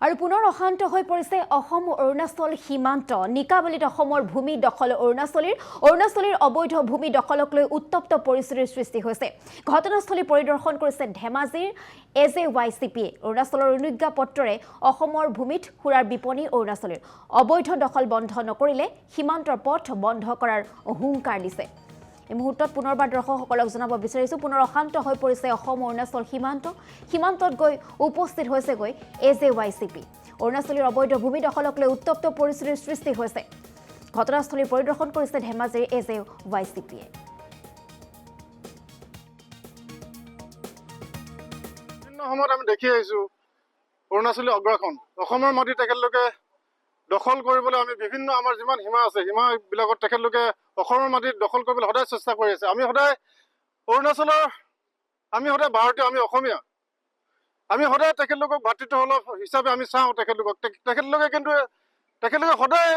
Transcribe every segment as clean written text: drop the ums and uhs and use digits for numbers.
আৰু পুনৰ অশান্ত হৈ পৰিছে অসম অৰুণাচল সীমান্ত নিকাবালিত অসমৰ ভূমি দখল অৰুণাচলীৰ অবৈধ ভূমি দখলক লৈ উত্তপ্ত পৰিস্থিতিৰ সৃষ্টি হৈছে ঘটনাস্থলী পৰিদৰ্শন কৰিছে ধেমাজিৰ AJYCPয়ে অৰুণাচলৰ অনুজ্ঞাপত্ৰৰে অসমৰ ভূমিত খুৰাৰ বিপণী অৰুণাচলীৰ অবৈধ দখল বন্ধ নকৰিলে সীমান্তৰ পথ বন্ধ কৰাৰ হুংকাৰ দিছে এই মুহূৰ্তত পুনৰবাৰ দৰ্শকসকলক জনাব বিচাৰিছো পুনৰ অশান্ত হৈ পৰিছে অসম অৰুণাচল সীমান্তত গৈ উপস্থিত হৈছে AJYCP অৰুণাচলীৰ অবৈধ ভূমি দখলক লৈ উত্তপ্ত পৰিস্থিতিৰ সৃষ্টি হৈছে ঘটনাস্থলী পৰিদৰ্শন কৰিছে ধেমাজিৰ AJYCPয়ে সময়ত আমি দেখি আহিছো অৰুণাচলী অগ্ৰাসন অসমৰ মাটি তেখেতলোকে দখল কৰিবলৈ আমি বিভিন্ন আমাৰ যিমান সীমা আছে সীমাবিলাকত তেখেতলোকে অসমৰ মাটি দখল কৰিবলৈ সদায় চেষ্টা কৰি আছে আমি সদায় অৰুণাচলৰ আমি সদায় ভাৰতীয় আমি অসমীয়া আমি সদায় তেখেতলোকক ভাতৃত্বসুলভ হিচাপে আমি চাওঁ তেখেতলোকে কিন্তু তেখেতলোকে সদায়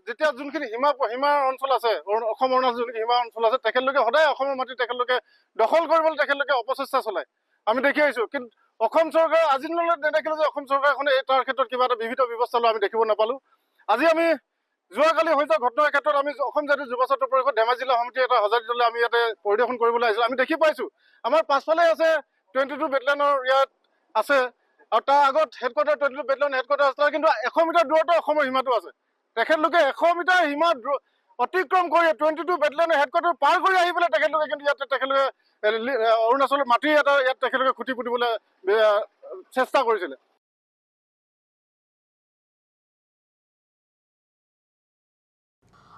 যেতিয়া যোনখিনি সীমাৰ অঞ্চল আছে অসম অৰুণাচল যোনখিনি সীমা অঞ্চল আছে তেখেতলোকে সদায় অসমৰ মাটি তেখেতলোকে দখল কৰিবলৈ তেখেতলোকে অপচেষ্টা চলায় আমি দেখি আহিছো কিন্তু অসম চৰকাৰে আজি নেদেখিলে যে অসম চৰকাৰখনে তাৰ ক্ষেত্ৰত কিবা এটা বিহিত ব্যৱস্থা লোৱা আমি দেখিব নাপালো আজি আমি যোৱাকালি হৈ যোৱা ঘটনাৰ ক্ষেত্ৰত আমি অসম জাতীয় যুৱ ছাত্ৰ পৰিষদ ধেমাজি জিলা সমিতি এটা হজাৰিতলৈ আমি ইয়াতে পৰিদৰ্শন কৰিবলৈ আহিছো আমি দেখি পাইছো আমাৰ পাছফালে আছে 22 বেটেলিয়নৰ ইয়াত আছে আৰু তাৰ আগত হেডকোৱাৰ্টাৰ 22 বেটেলিয়ন হেডকোৱাৰ্টাৰ আছে কিন্তু 100 মিটাৰ দূৰতে অসমৰ সীমাটো আছে তেখেতলোকে 100 মিটাৰ সীমা অতিক্ৰম কৰি 22 বেটেলিয়নৰ হেডকোৱাৰ্টাৰ পাৰ কৰি আহি পেলাই তেখেতলোকে কিন্তু ইয়াতে তেখেতলোকে অৰুণাচলৰ মাটি এটা ইয়াত তেখেতলোকে খুটি পুতিবলৈ চেষ্টা কৰিছিলে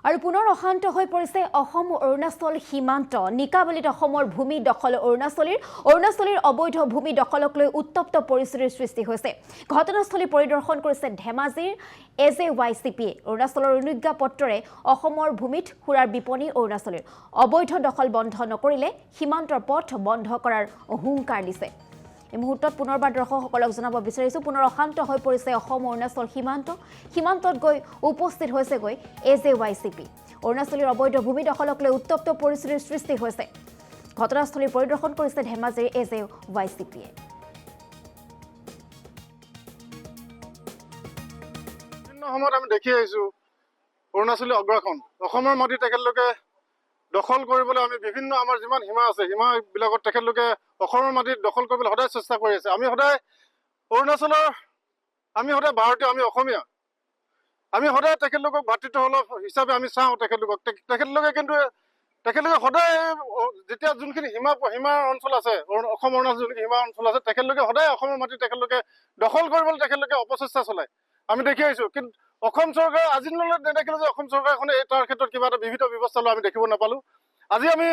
আৰু পুনৰ অশান্ত হৈ পৰিছে অসম অৰুণাচল সীমান্ত নিকাবালিত অসমৰ ভূমি দখল অৰুণাচলীৰ অবৈধ ভূমি দখলক লৈ উত্তপ্ত পৰিস্থিতিৰ সৃষ্টি হৈছে ঘটনাস্থলী পৰিদৰ্শন কৰিছে ধেমাজিৰ AJYCPয়ে অৰুণাচলৰ অনুজ্ঞাপত্ৰৰে অসমৰ ভূমিত খুৰাৰ বিপণী অৰুণাচলীৰ অবৈধ দখল বন্ধ নকৰিলে সীমান্তৰ পথ বন্ধ কৰাৰ হুংকাৰ দিছে এই মুহূৰ্তত পুনৰবাৰ দৰ্শকসকলক জনাব বিচাৰিছো পুনৰ অশান্ত হৈ পৰিছে অসম অৰুণাচল সীমান্তত গৈ উপস্থিত হৈছে AJYCP অৰুণাচলীৰ অবৈধ ভূমি দখলক লৈ উত্তপ্ত পৰিস্থিতিৰ সৃষ্টি হৈছে ঘটনাস্থলী পৰিদৰ্শন কৰিছে ধেমাজিৰ AJYCPয়ে সময়ত আমি দেখি আহিছো অৰুণাচলী অগ্ৰাসন অসমৰ মাটি তেখেতলোকে দখল কৰিবলৈ আমি বিভিন্ন আমাৰ যিমান সীমা আছে সীমাবিলাকত তেখেতলোকে অসমৰ মাটি দখল কৰিবলৈ সদায় চেষ্টা কৰি আছে আমি সদায় অৰুণাচলৰ আমি সদায় ভাৰতীয় আমি অসমীয়া আমি সদায় তেখেতলোকক ভাতৃত্বসুলভ হিচাপে আমি চাওঁ তেখেতলোকে কিন্তু তেখেতলোকে সদায় যেতিয়া যোনখিনি সীমাৰ অঞ্চল আছে অসম অৰুণাচল যোনখিনি সীমা অঞ্চল আছে তেখেতলোকে সদায় অসমৰ মাটি তেখেতলোকে দখল কৰিবলৈ তেখেতলোকে অপচেষ্টা চলায় আমি দেখি আহিছো কিন্তু অসম চৰকাৰে আজি নেদেখিলে যে অসম চৰকাৰখনে তাৰ ক্ষেত্ৰত কিবা এটা বিহিত ব্যৱস্থা লোৱা আমি দেখিব নাপালো আজি আমি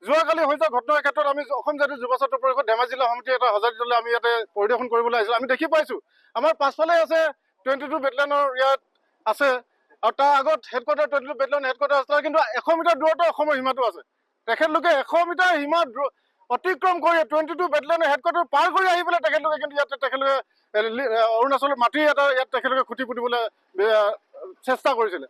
যোৱাকালি হৈ যোৱা ঘটনাৰ ক্ষেত্ৰত আমি অসম জাতীয় যুৱ ছাত্ৰ পৰিষদ ধেমাজি জিলা সমিতি এটা হজাৰিতলৈ আমি ইয়াতে পৰিদৰ্শন কৰিবলৈ আহিছো আমি দেখি পাইছো আমাৰ পাছফালে আছে 22 বেটেলিয়নৰ ইয়াত আছে আৰু তাৰ আগত হেডকোৱাৰ্টাৰ 22 বেটেলিয়ন হেডকোৱাৰ্টাৰ আছে কিন্তু 100 মিটাৰ দূৰতে অসমৰ সীমাটো আছে তেখেতলোকে 100 মিটাৰ সীমা অতিক্ৰম কৰি 22 বেটেলিয়নৰ হেডকোৱাৰ্টাৰ পাৰ কৰি আহি পেলাই তেখেতলোকে কিন্তু ইয়াতে তেখেতলোকে অৰুণাচলৰ মাটি এটা ইয়াত তেখেতলোকে খুটি পুতিবলৈ চেষ্টা কৰিছিলে